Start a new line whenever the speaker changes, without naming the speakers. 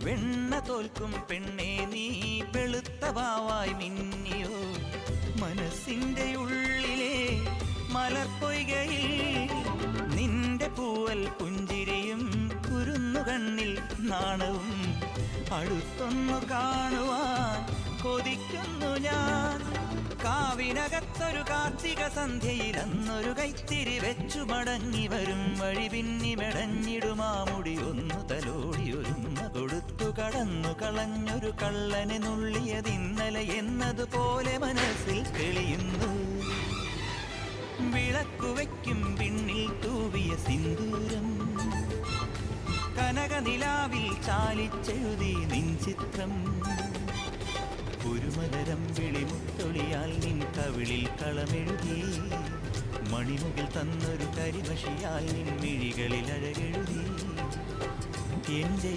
വെണ്ണ തോൽക്കും പെണ്ണെ നീ വെളുത്ത വാവായി മിന്നിയോ മനസ്സിന്റെ ഉള്ളിലെ മലർപ്പൊയ്കയിൽ നിന്റെ പൂവൽ പുഞ്ചിരിയും കുരുന്നു കണ്ണിൽ നാണവും അടുത്തൊന്നു കാണുവാൻ കൊതിക്കുന്നു ഞാൻ. കാവിനകത്തൊരു കാർത്തിക സന്ധ്യയിൽ അന്നൊരു കൈത്തിരി വെച്ചു മടങ്ങി വരും വഴി പിന്നി മെടഞ്ഞിടുമാമുടി ഒന്നു തലോടി ഒരുമ കൊടുത്തു കടന്നു കളഞ്ഞൊരു കള്ളനെ നുള്ളിയതിന്നലെ എന്നതുപോലെ മനസ്സിൽ തെളിയുന്നു. വിളക്കുവയ്ക്കും പിന്നിൽ തൂവിയ സിന്ദൂരം കനകനിലാവിൽ ചാലിച്ചെഴുതി നിൻ ചിത്രം. ഒരു മലരം വിളിമുത്തൊളിയാൽ നിൻ കവിളിൽ കളമെഴുതി മണിമുകിൽ തന്നൊരു കരിമഷിയാൽ നിൻ മിഴികളിൽ അഴകെഴുതി. എൻ്റെ